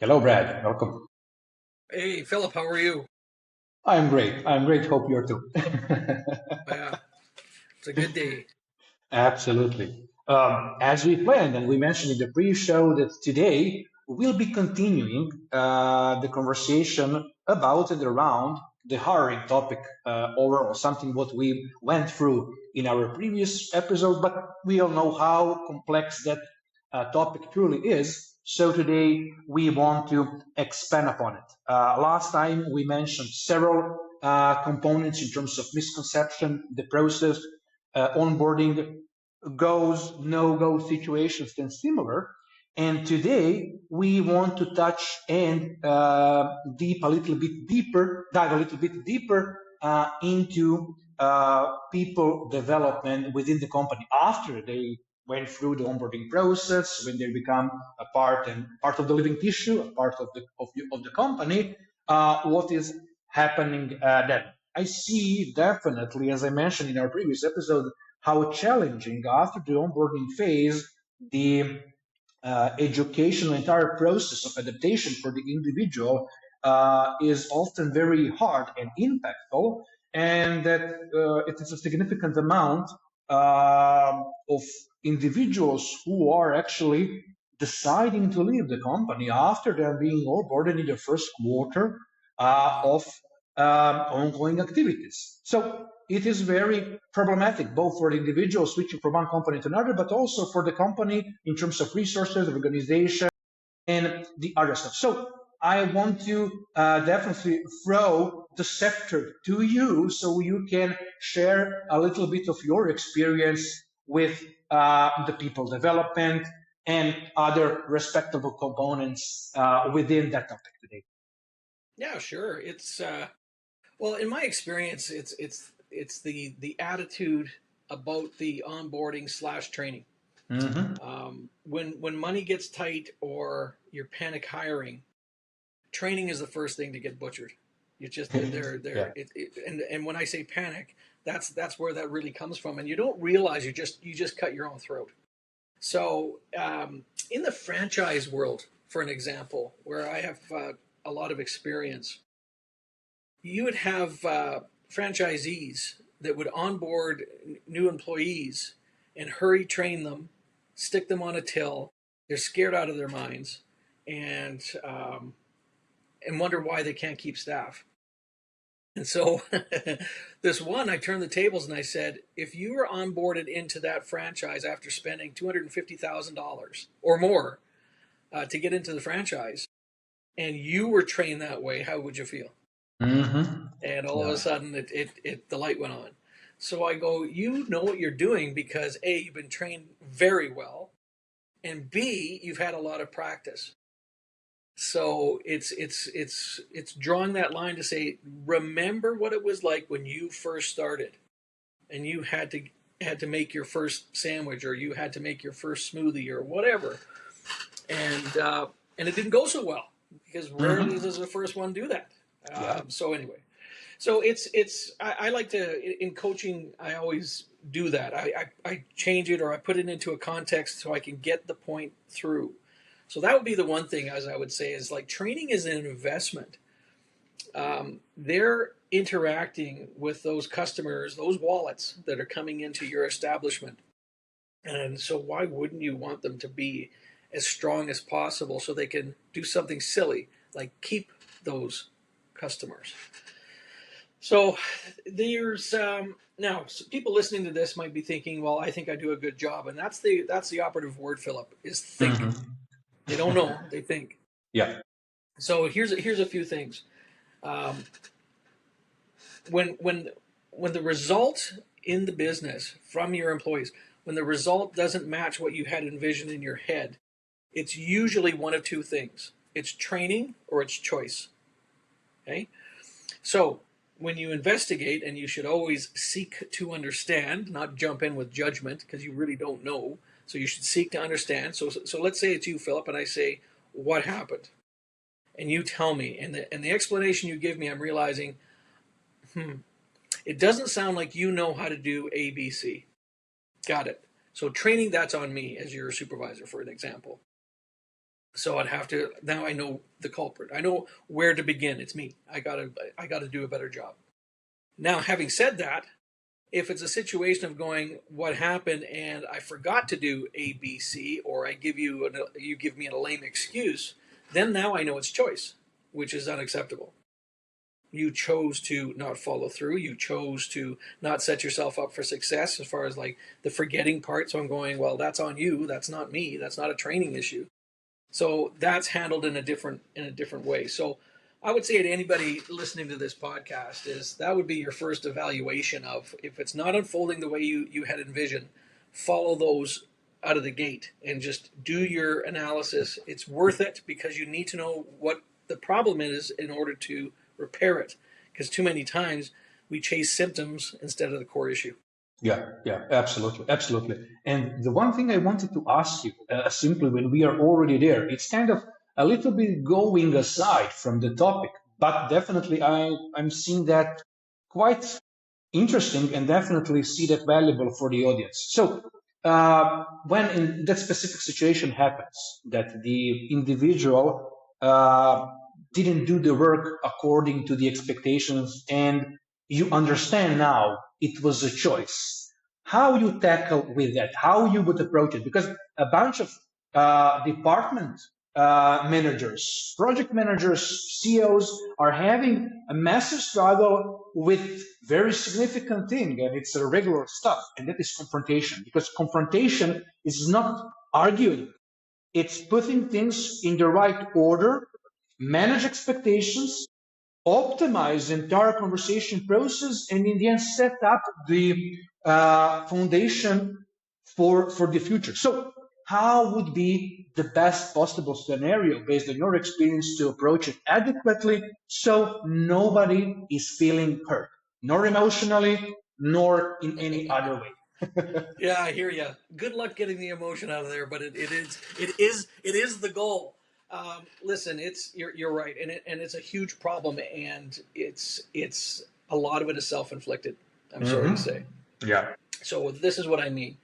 Hello, Brad. Welcome. Hey, Philip, how are you? I'm great. I'm great. Hope you're too. Yeah, it's a good day. Absolutely. As we planned and we mentioned in the pre-show that today we'll be continuing the conversation about and around the hiring topic overall, something what we went through in our previous episode, but we all know how complex that topic truly is. So today we want to expand upon it. Last time we mentioned several components in terms of misconception, the process, onboarding, goes, no go situations, and similar. And today we want to touch and dive a little bit deeper into people development within the company after they went through the onboarding process, when they become a part of the living tissue, a part of the company. What is happening then? I see definitely, as I mentioned in our previous episode, how challenging after the onboarding phase the educational entire process of adaptation for the individual is often very hard and impactful, and that it is a significant amount of individuals who are actually deciding to leave the company after they're being onboarded in the first quarter Wow. of ongoing activities. So it is very problematic both for the individual switching from one company to another, but also for the company in terms of resources, organization, and the other stuff. So I want to definitely throw the scepter to you so you can share a little bit of your experience with the people development and other respectable components within that topic today. Yeah, sure. It's well, in my experience, it's the attitude about the onboarding slash training. Mm-hmm. When money gets tight or you're panic hiring, training is the first thing to get butchered. You just Yeah. and when I say panic, that's where that really comes from, and you don't realize you just cut your own throat. So, in the franchise world, for an example, where I have a lot of experience, you would have franchisees that would onboard new employees and hurry train them, stick them on a till. They're scared out of their minds, and and wonder why they can't keep staff. And so, this one, I turned the tables and I said, if you were onboarded into that franchise after spending $250,000 or more to get into the franchise, and you were trained that way, how would you feel? Mm-hmm. And all of a Yeah. sudden, the light went on. So I go, you know what you're doing because A, you've been trained very well, and B, you've had a lot of practice. So it's drawing that line to say, remember what it was like when you first started, and you had to make your first sandwich, or you had to make your first smoothie, or whatever, and uh, and it didn't go so well because rarely Mm-hmm. does the first one do that. Yeah. So anyway, so I like to in coaching I always do that. I change it or I put it into a context so I can get the point through. So that would be the one thing as I would say is like training is an investment. They're interacting with those customers, those wallets that are coming into your establishment, and so why wouldn't you want them to be as strong as possible so they can do something silly like keep those customers? So there's now people listening to this might be thinking, well, I think I do a good job, and that's the operative word, Philip, is think. Mm-hmm. They don't know, they think. Yeah. So here's a few things. Um, when when when the result in the business from your employees, when the result doesn't match what you had envisioned in your head, it's usually one of two things. It's training or it's choice. Okay? So when you investigate, and you should always seek to understand, not jump in with judgment because you really don't know. So you should seek to understand. So let's say it's you, Philip, and I say, what happened? And you tell me, and the explanation you give me, I'm realizing, it doesn't sound like you know how to do A, B, C. Got it. So training, that's on me as your supervisor, for an example. So now I know the culprit. I know where to begin. It's me. I gotta do a better job. Now, having said that, if it's a situation of going, what happened, and I forgot to do A, B, C, or you give me a lame excuse, then now I know it's choice, which is unacceptable. You chose to not follow through. You chose to not set yourself up for success as far as like the forgetting part. So I'm going, well, that's on you. That's not me. That's not a training issue. So that's handled in a different way. So I would say to anybody listening to this podcast is that would be your first evaluation of if it's not unfolding the way you had envisioned, follow those out of the gate and just do your analysis. It's worth it because you need to know what the problem is in order to repair it. Because too many times we chase symptoms instead of the core issue. Yeah, absolutely, absolutely. And the one thing I wanted to ask you, simply when we are already there, it's kind of a little bit going aside from the topic, but definitely I'm seeing that quite interesting and definitely see that valuable for the audience. So, when in that specific situation happens that the individual didn't do the work according to the expectations and you understand now it was a choice, how you tackle with that, how you would approach it, because a bunch of department managers, project managers, CEOs are having a massive struggle with very significant thing, and it's a regular stuff, and that is confrontation. Because confrontation is not arguing; it's putting things in the right order, manage expectations, optimize the entire conversation process, and in the end set up the foundation for the future. So how would be the best possible scenario based on your experience to approach it adequately so nobody is feeling hurt, nor emotionally, nor in any other way? Yeah, I hear you. Good luck getting the emotion out of there, but it is the goal. Listen, you're right, and it's a huge problem, and it's a lot of it is self inflicted. I'm sorry to say. Yeah. So this is what I mean.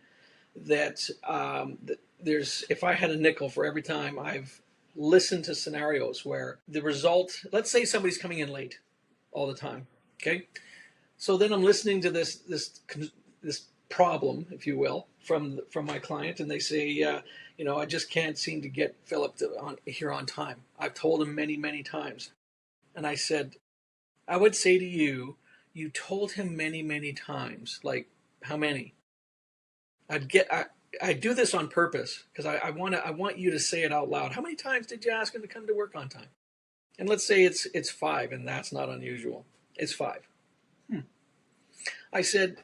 That there's if I had a nickel for every time I've listened to scenarios where the result, let's say somebody's coming in late all the time. Okay, so then I'm listening to this problem, if you will, from my client, and they say, I just can't seem to get Filip here on time. I've told him many times, and I said, I would say to you, you told him many times. Like how many? I do this on purpose because I want you to say it out loud. How many times did you ask him to come to work on time? And let's say it's 5, and that's not unusual. It's 5. I said,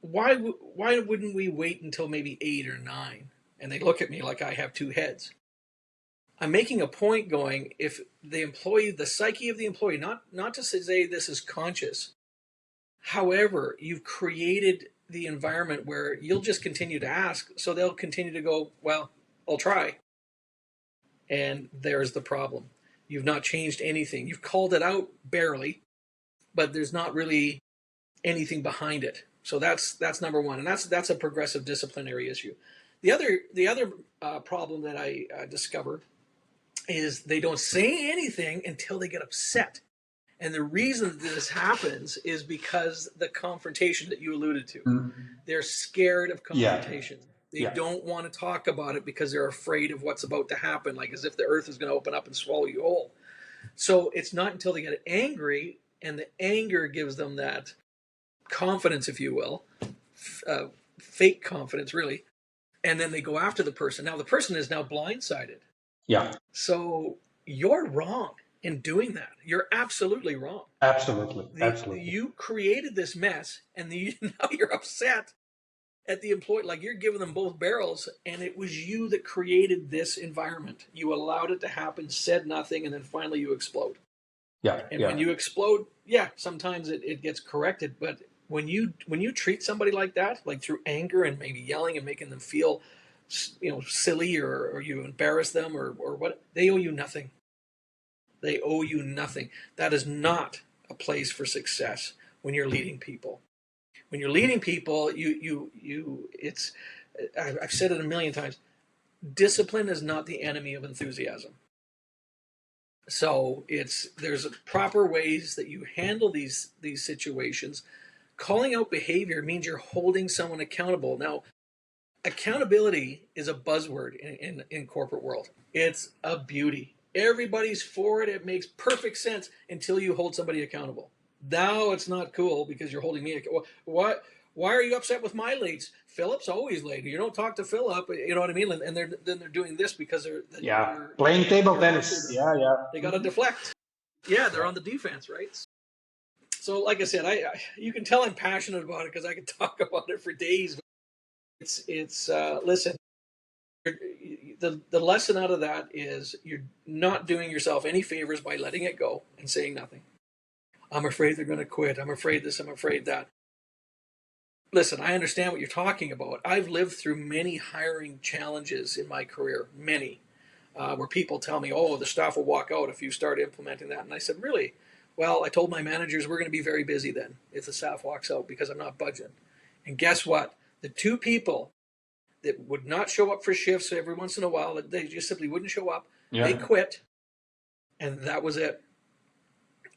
why wouldn't we wait until maybe 8 or 9? And they look at me like I have 2 heads. I'm making a point going, if the psyche of the employee, not to say this is conscious. However, you've created the environment where you'll just continue to ask, so they'll continue to go, well, I'll try. And there's the problem. You've not changed anything. You've called it out barely, but there's not really anything behind it. So that's number one, and that's a progressive disciplinary issue. The other problem that I discover is they don't say anything until they get upset. And the reason this happens is because the confrontation that you alluded to. Mm-hmm. They're scared of confrontation. Yeah. They don't want to talk about it because they're afraid of what's about to happen, like as if the earth is going to open up and swallow you whole. So it's not until they get angry, and the anger gives them that confidence, if you will, fake confidence, really. And then they go after the person. Now the person is now blindsided. Yeah. So you're wrong in doing that. You're absolutely wrong. Absolutely. You created this mess, and now you're upset at the employee. Like you're giving them both barrels, and it was you that created this environment. You allowed it to happen, said nothing, and then finally you explode. Yeah. And when you explode, sometimes it gets corrected. But when you treat somebody like that, like through anger and maybe yelling and making them feel, silly, or you embarrass them or what, they owe you nothing. They owe you nothing. That is not a place for success when you're leading people. When you're leading people, I've said it a million times. discipline is not the enemy of enthusiasm. So there's proper ways that you handle these situations. Calling out behavior means you're holding someone accountable. Now, accountability is a buzzword in corporate world. It's a beauty. Everybody's for it. It makes perfect sense until you hold somebody accountable. Now it's not cool because you're holding me accountable. What? Why are you upset with my lates? Philip's always late. You don't talk to Philip. You know what I mean? And they're doing this because Yeah, playing table tennis. Yeah, yeah. They got to deflect. Yeah, they're on the defense, right? So, like I said, you can tell I'm passionate about it because I can talk about it for days. It's listen. The lesson out of that is you're not doing yourself any favors by letting it go and saying nothing. I'm afraid they're going to quit. I'm afraid this. I'm afraid that. Listen, I understand what you're talking about. I've lived through many hiring challenges in my career, many, where people tell me, oh, the staff will walk out if you start implementing that. And I said, really? Well, I told my managers we're going to be very busy then if the staff walks out because I'm not budgeting. And guess what? The two people that would not show up for shifts every once in a while, they just simply wouldn't show up, They quit, and that was it.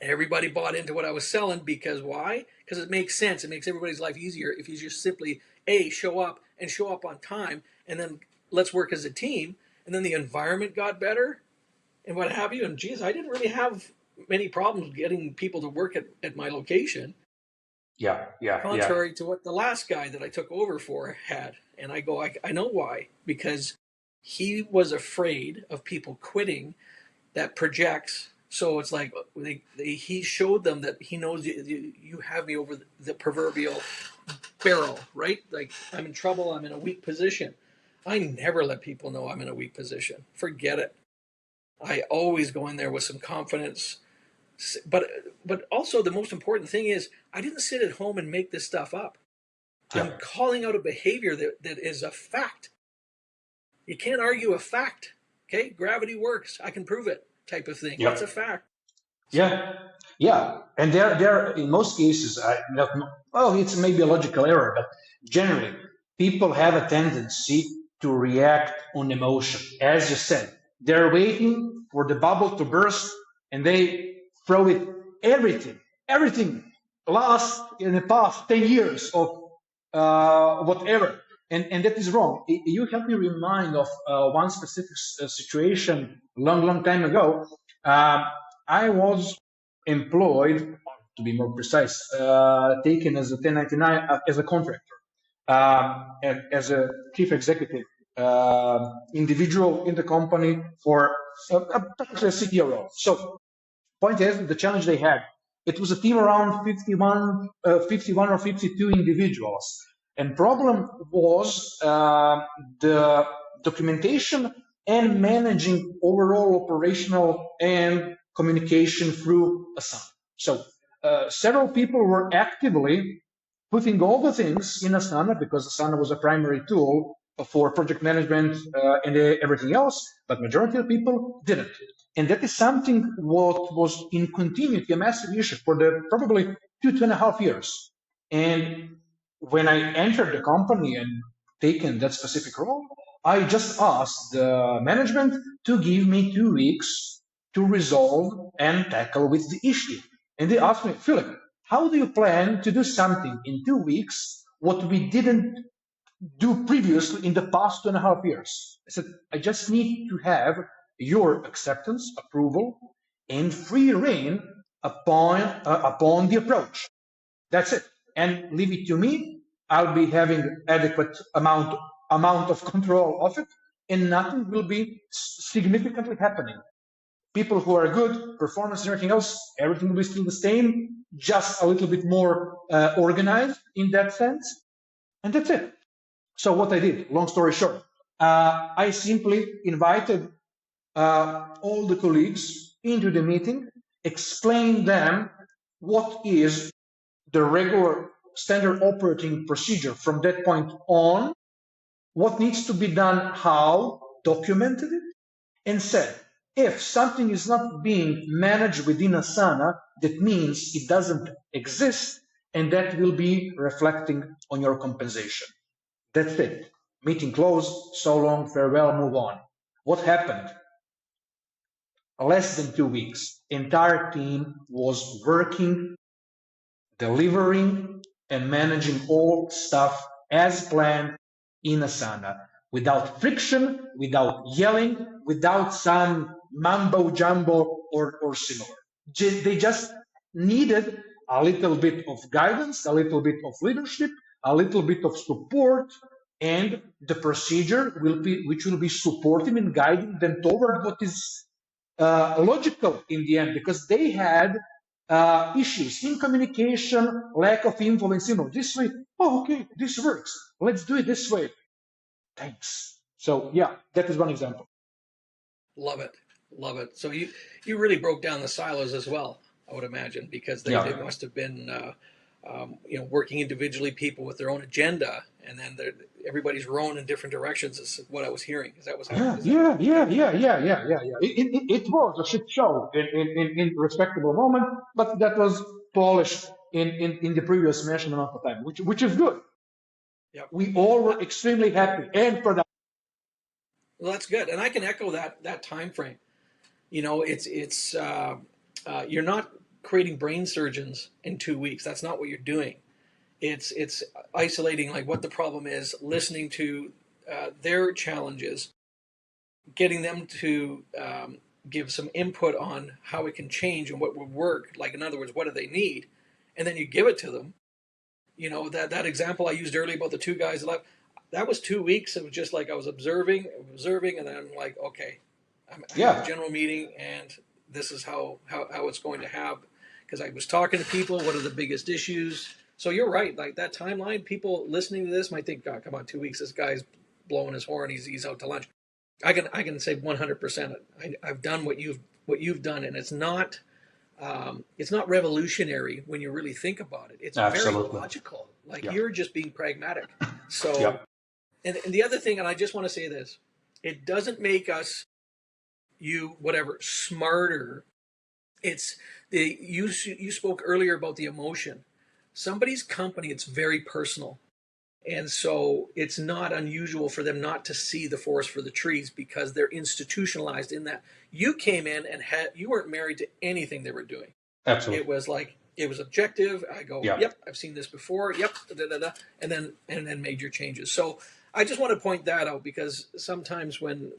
Everybody bought into what I was selling because why? Because it makes sense. It makes everybody's life easier if you just simply, show up on time, and then let's work as a team. And then the environment got better and what have you. And geez, I didn't really have many problems getting people to work at my location. Yeah. Contrary to what the last guy that I took over for had. And I go, I know why. Because he was afraid of people quitting that projects. So it's like he showed them that he knows you have me over the proverbial barrel, right? Like I'm in trouble, I'm in a weak position. I never let people know I'm in a weak position. Forget it. I always go in there with some confidence. But also the most important thing is I didn't sit at home and make this stuff up. I'm calling out a behavior that is a fact. You can't argue a fact. Okay, gravity works. I can prove it. Type of thing. It's a fact. Yeah, and there in most cases, it's maybe a logical error, but generally people have a tendency to react on emotion. As you said, they're waiting for the bubble to burst, and they throw it everything last in the past 10 years of whatever. And that is wrong. You help me remind of one specific situation long time ago. I was employed, to be more precise, taken as a 1099 as a contractor, and as a chief executive individual in the company for a CTO role. So, point is, the challenge they had, it was a team around 51 or 52 individuals. And problem was the documentation and managing overall operational and communication through Asana. So several people were actively putting all the things in Asana because Asana was a primary tool for project management and everything else, but majority of people didn't. And that is something what was in continuity, a massive issue for the probably 2.5 years. And when I entered the company and taken that specific role, I just asked the management to give me 2 weeks to resolve and tackle with the issue. And they asked me, Filip, how do you plan to do something in 2 weeks what we didn't do previously in the past 2.5 years? I said, I just need to have your acceptance, approval, and free reign upon the approach. That's it. And leave it to me. I'll be having adequate amount of control of it, and nothing will be significantly happening. People who are good, performance and everything else, everything will be still the same, just a little bit more organized in that sense. And that's it. So what I did, long story short, I simply invited all the colleagues into the meeting, explained them what is the regular standard operating procedure from that point on, what needs to be done, how, documented it, and said, if something is not being managed within Asana, that means it doesn't exist, and that will be reflecting on your compensation. That's it. meeting closed, so long, farewell, move on. What happened? Less than 2 weeks, entire team was working, delivering, and managing all stuff as planned in Asana, without friction, without yelling, without some mambo jumbo or similar. They just needed a little bit of guidance, a little bit of leadership, a little bit of support, and the procedure which will be supporting and guiding them toward what is logical in the end, because they had issues in communication, lack of influence. This way, oh, okay, this works. Let's do it this way. Thanks. So yeah, that is one example. Love it, love it. So you really broke down the silos as well, I would imagine, because they must have been working individually, people with their own agenda, and then everybody's rowing in different directions. Is what I was hearing. Is that was Yeah. It was a shit show in respectable moment, but that was polished in the previous mentioned amount of time, which is good. Yep. We all were extremely happy and productive. Well, that's good, and I can echo that time frame. It's you're not creating brain surgeons in 2 weeks. That's not what you're doing. It's isolating like what the problem is, listening to their challenges, getting them to give some input on how it can change and what would work. Like, in other words, what do they need, and then you give it to them. That example I used earlier about the two guys left. That was 2 weeks. It was just like I was observing, and then I'm like, okay, I have a general meeting, and this is how it's going to happen. Because I was talking to people, what are the biggest issues? So you're right, like that timeline. People listening to this might think, God, come on, 2 weeks. This guy's blowing his horn. He's out to lunch. I can say 100%. I've done what you've done, and it's not revolutionary when you really think about it. It's Absolutely very logical. Like you're just being pragmatic. So. Yep. And the other thing, and I just want to say this, it doesn't make us smarter. It's you spoke earlier about the emotion. Somebody's company, it's very personal. And so it's not unusual for them not to see the forest for the trees because they're institutionalized in that. You came in and you weren't married to anything they were doing. Absolutely. It was objective. I go, yep, I've seen this before. Yep, and then made your changes. So I just want to point that out because sometimes when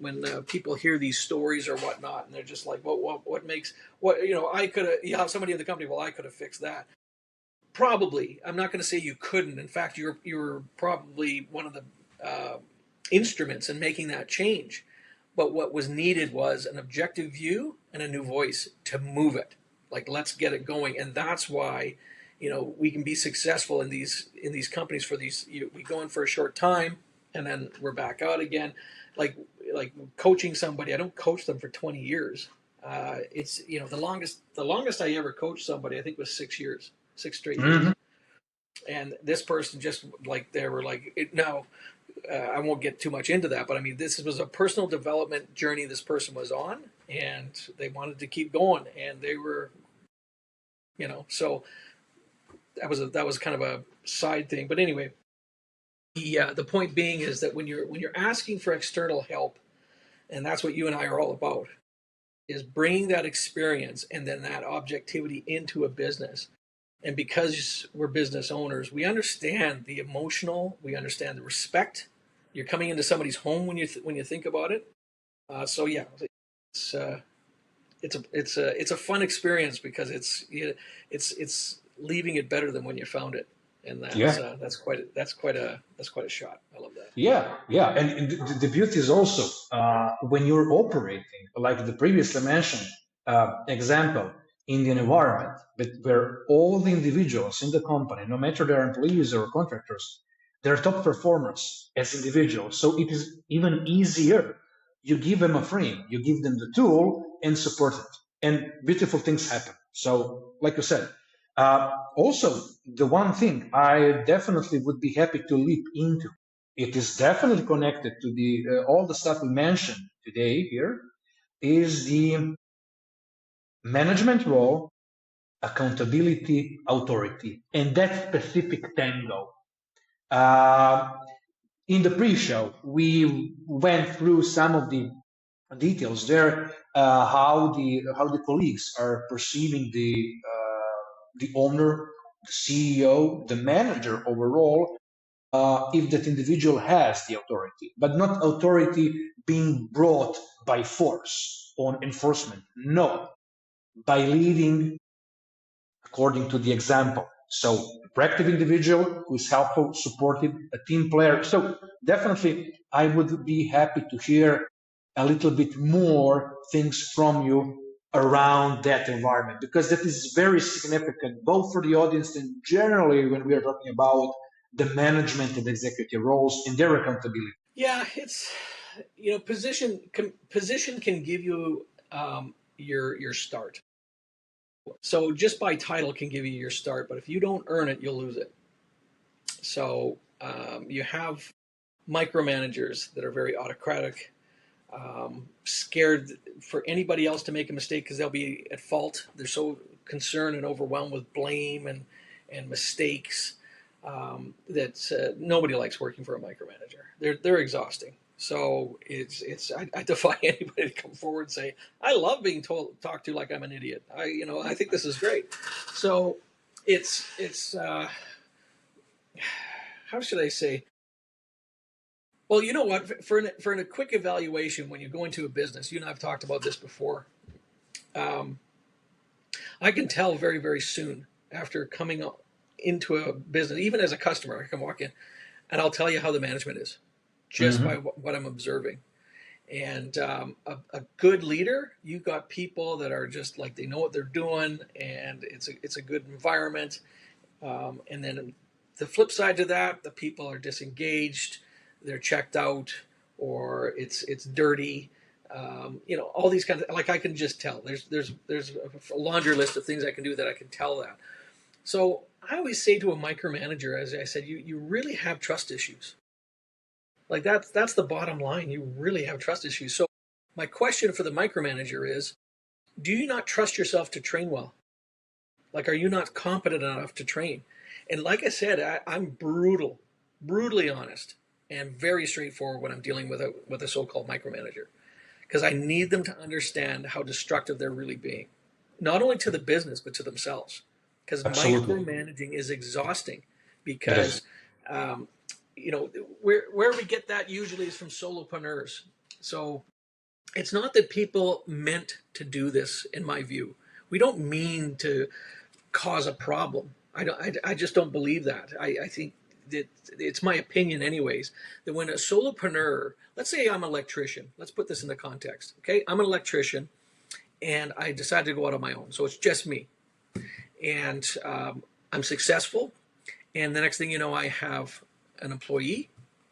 people hear these stories or whatnot, and they're just like, what makes I could have somebody in the company. Well, I could have fixed that. Probably, I'm not going to say you couldn't. In fact, you're probably one of the instruments in making that change. But what was needed was an objective view and a new voice to move it. Like, let's get it going, and that's why we can be successful in these companies for these. We go in for a short time, and then we're back out again. Like coaching somebody, I don't coach them for 20 years. It's the longest I ever coached somebody, I think, was 6 years, 6 straight years. And this person just like they were like I won't get too much into that, but I mean, this was a personal development journey this person was on, and they wanted to keep going, and they were, so that was kind of a side thing. But anyway, the point being is that when you're asking for external help, and that's what you and I are all about, is bringing that experience and then that objectivity into a business. And because we're business owners, we understand the emotional, we understand the respect. You're coming into somebody's home when you think about it. So yeah, it's a fun experience because it's leaving it better than when you found it, and that's quite a shot. I love that. Yeah, and the beauty is also when you're operating, like the previously mentioned example, in the environment, but where all the individuals in the company, no matter they're employees or contractors, they're top performers as individuals. So it is even easier. You give them a frame, you give them the tool and support it, and beautiful things happen. So, like you said, also the one thing I definitely would be happy to leap into, it is definitely connected to the all the stuff we mentioned today here, is the management role, accountability, authority, and that specific tango. In the pre-show, we went through some of the details there, how the colleagues are perceiving the owner, the CEO, the manager overall, if that individual has the authority, but not authority being brought by force on enforcement. No, by leading according to the example. So, a proactive individual who is helpful, supportive, a team player. So, definitely, I would be happy to hear a little bit more things from you around that environment, because that is very significant both for the audience and generally when we are talking about the management and executive roles and their accountability. Yeah, it's position can give you your start. So just by title can give you your start, but if you don't earn it, you'll lose it. So you have micromanagers that are very autocratic, scared for anybody else to make a mistake because they'll be at fault. They're so concerned and overwhelmed with blame and mistakes that nobody likes working for a micromanager. They're exhausting. So I defy anybody to come forward and say I love being talked to like I'm an idiot. I think this is great. So it's how should I say? Well, you know what? For a quick evaluation, when you go into a business, you and I've talked about this before. I can tell very, very soon after coming into a business, even as a customer, I can walk in and I'll tell you how the management is just by what I'm observing. And a good leader, you've got people that are just like they know what they're doing, and it's a good environment. And then the flip side to that, the people are disengaged, they're checked out, or it's dirty. All these kinds of, like I can just tell. There's a laundry list of things I can do that I can tell that. So I always say to a micromanager, as I said, you really have trust issues. Like that's the bottom line. You really have trust issues. So my question for the micromanager is, do you not trust yourself to train well? Like, are you not competent enough to train? And like I said, I'm brutally honest, and very straightforward when I'm dealing with a so-called micromanager, because I need them to understand how destructive they're really being, not only to the business but to themselves. Because Absolutely. micromanaging is exhausting. It is. Because where we get that usually is from solopreneurs. So it's not that people meant to do this. In my view, we don't mean to cause a problem. I just don't believe that. I think that it's my opinion anyways, that when a solopreneur, let's say I'm an electrician, let's put this in the context. Okay, I'm an electrician and I decided to go out on my own, so it's just me, and I'm successful, and the next thing you know I have an employee,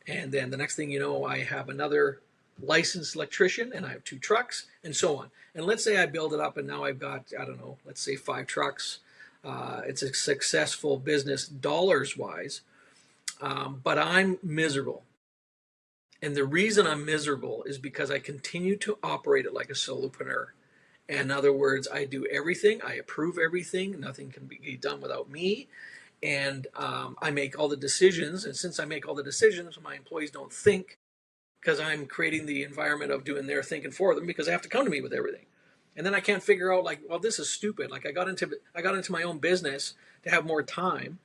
and then the next thing you know I have another licensed electrician, and I have 2 trucks, and so on. And let's say I build it up and now I've got, I don't know, let's say 5 trucks. It's a successful business dollars wise, but I'm miserable. And the reason I'm miserable is because I continue to operate it like a solopreneur. In other words, I do everything, I approve everything, nothing can be done without me. And I make all the decisions. And since I make all the decisions, my employees don't think, because I'm creating the environment of doing their thinking for them, because they have to come to me with everything. And then I can't figure out, like, well, this is stupid. Like I got into my own business to have more time,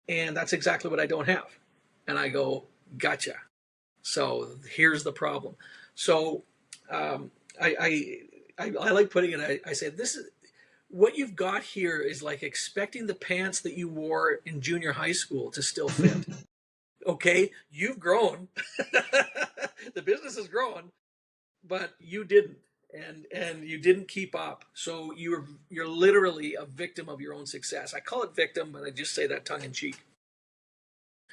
and that's exactly what I don't have. And I go, gotcha. So here's the problem. So I like putting it. I say this is what you've got here is like expecting the pants that you wore in junior high school to still fit. Okay, you've grown. The business has grown, but you didn't, and you didn't keep up. So you're literally a victim of your own success. I call it victim, but I just say that tongue in cheek.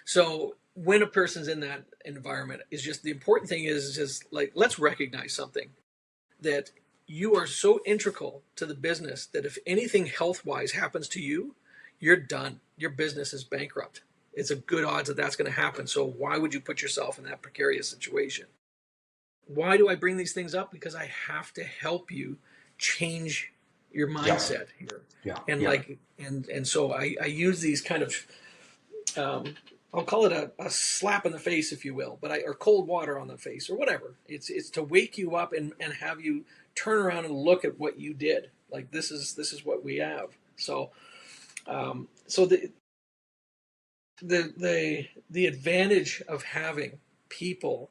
So when a person's in that environment, is just the important thing is just like, let's recognize something, that you are so integral to the business that if anything health wise happens to you, you're done. Your business is bankrupt. It's a good odds that that's going to happen. So why would you put yourself in that precarious situation? Why do I bring these things up? Because I have to help you change your mindset here. Yeah. And Yeah. like, and so I use these kind of I'll call it a slap in the face, if you will, or cold water on the face, or whatever. It's to wake you up and have you turn around and look at what you did. Like this is what we have. So the advantage of having people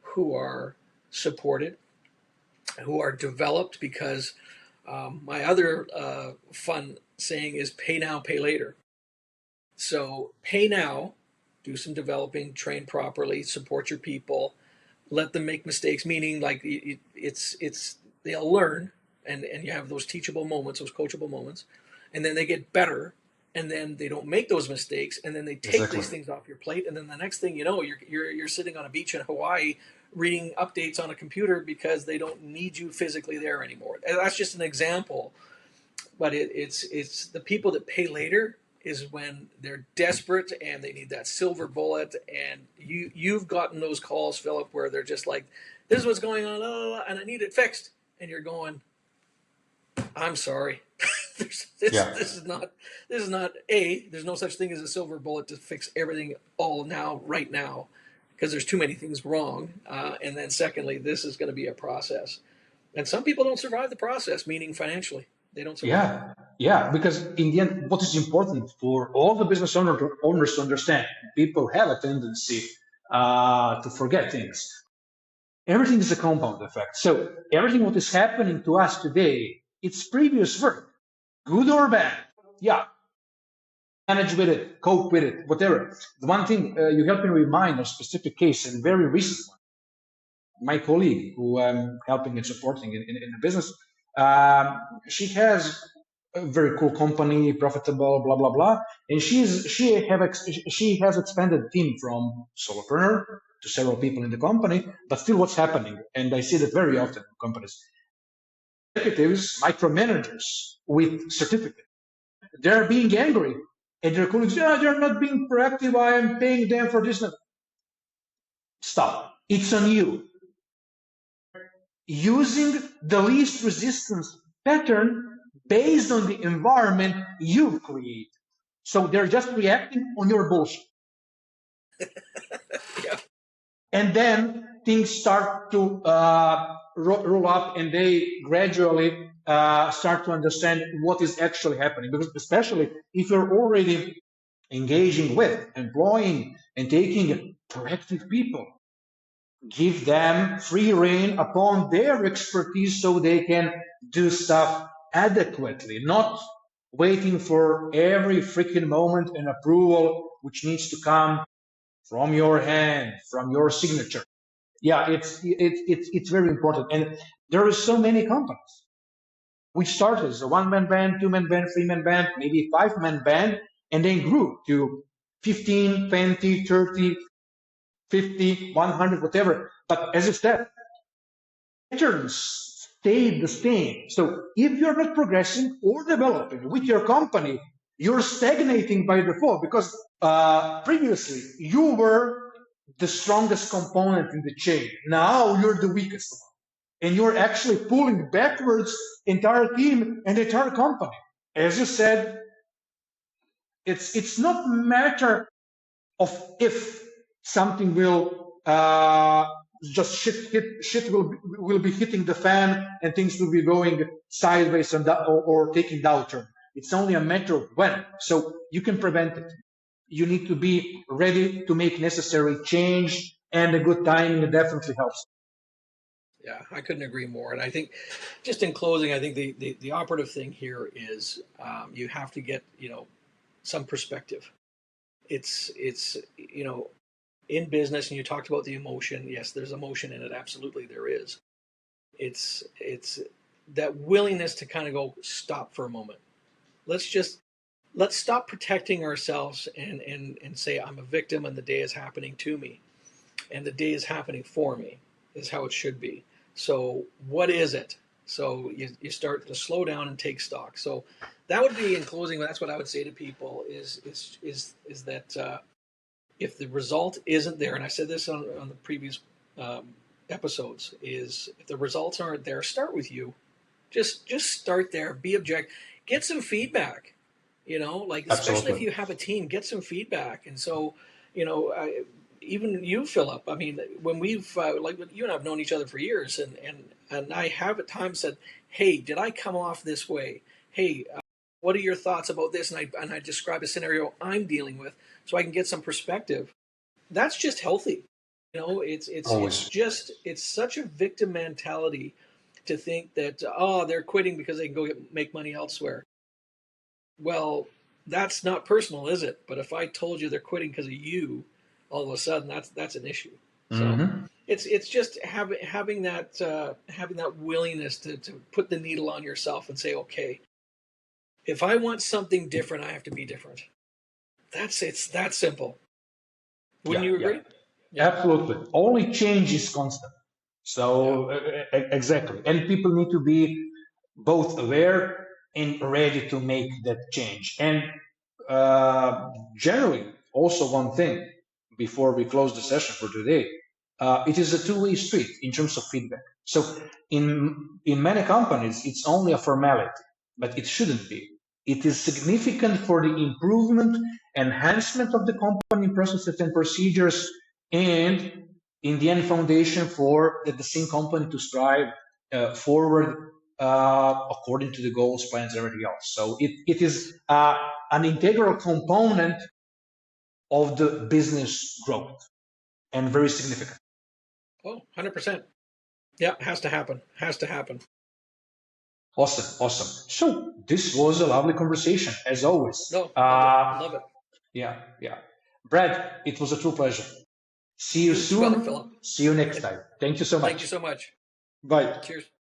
who are supported, who are developed, because my other fun saying is pay now, pay later. So pay now, do some developing, train properly, support your people, let them make mistakes. Meaning, like it's they'll learn, and you have those teachable moments, those coachable moments, and then they get better, and then they don't make those mistakes, and then they take Exactly. these things off your plate, and then the next thing you know, you're sitting on a beach in Hawaii reading updates on a computer because they don't need you physically there anymore. And that's just an example, but it's the people that pay later is when they're desperate and they need that silver bullet. And you've gotten those calls, Philip, where they're just like, this is what's going on, and I need it fixed, and you're going, I'm sorry. Yeah. This is not a there's no such thing as a silver bullet to fix everything all now right now, because there's too many things wrong. And then secondly, this is going to be a process, and some people don't survive the process, meaning financially they don't survive it. Yeah, yeah, because in the end, what is important for all the owners to understand, people have a tendency to forget things. Everything is a compound effect. So everything what is happening to us today, it's previous work, good or bad. Yeah, manage with it, cope with it, whatever. The one thing you help me remind a specific case, and very recent one. My colleague who I'm helping and supporting in the business, she has a very cool company, profitable, blah blah blah, and she has expanded the team from solopreneur to several people in the company. But still, what's happening, and I see that very often in companies, executives, micromanagers with certificate, they're being angry, and their colleagues, yeah, they're not being proactive. I am paying them for this. Stop. It's on you. Using the least resistance pattern based on the environment you've created. So they're just reacting on your bullshit. Yeah. And then things start to roll up, and they gradually start to understand what is actually happening. Because especially if you're already engaging with, employing, and taking proactive people, give them free rein upon their expertise so they can do stuff adequately, not waiting for every freaking moment and approval which needs to come from your hand, from your signature. Yeah, it's very important. And there are so many companies which started as a one-man band, two-man band, three-man band, maybe five-man band, and then grew to 15, 20, 30, 50, 100, whatever. But as I said, patterns stay the same. So if you're not progressing or developing with your company, you're stagnating by default, because previously you were the strongest component in the chain. Now you're the weakest one. And you're actually pulling backwards entire team and entire company. As you said, it's not a matter of if something will just shit will be hitting the fan and things will be going sideways and or taking downturn. It's only a matter of when. So you can prevent it. You need to be ready to make necessary change, and a good timing definitely helps. Yeah, I couldn't agree more. And I think, just in closing, I think the operative thing here is you have to get some perspective. It's in business, and you talked about the emotion. Yes, there's emotion in it. Absolutely, there is. It's that willingness to kind of go stop for a moment. Let's just let's stop protecting ourselves and say I'm a victim and the day is happening to me, and the day is happening for me is how it should be. So what is it? So you start to slow down and take stock. So that would be, in closing, that's what I would say to people is that if the result isn't there, and I said this on the previous episodes, is if the results aren't there, start with you. Just start there. Be object. Get some feedback. Like, especially if Absolutely. you have a team, get some feedback. And so Even you, Philip. I mean, when we've like you and I've known each other for years, and I have at times said, "Hey, did I come off this way? Hey, what are your thoughts about this?" And I describe a scenario I'm dealing with, so I can get some perspective. That's just healthy. It's Always. just it's such a victim mentality to think that they're quitting because they can go make money elsewhere. Well, that's not personal, is it? But if I told you they're quitting because of you, all of a sudden that's an issue. So Mm-hmm. it's just having that willingness to put the needle on yourself and say, okay, if I want something different, I have to be different. It's that simple. Wouldn't Yeah, you yeah, agree? Yeah. absolutely. Only change is constant. Yeah. So exactly, and people need to be both aware and ready to make that change. And generally, also one thing before we close the session for today, it is a two-way street in terms of feedback. So in many companies, it's only a formality, but it shouldn't be. It is significant for the improvement, enhancement of the company processes and procedures, and in the end, foundation for the same company to strive forward according to the goals, plans, and everything else. So it is an integral component of the business growth and very significant. Oh, 100%. Yeah, has to happen. Has to happen. Awesome, awesome. So this was a lovely conversation as always. No, love it. Love it. Yeah, yeah. Brad, it was a true pleasure. See you You as well, soon. Philip. See you next And time. Thank you so thank you much. so much. Bye. Cheers.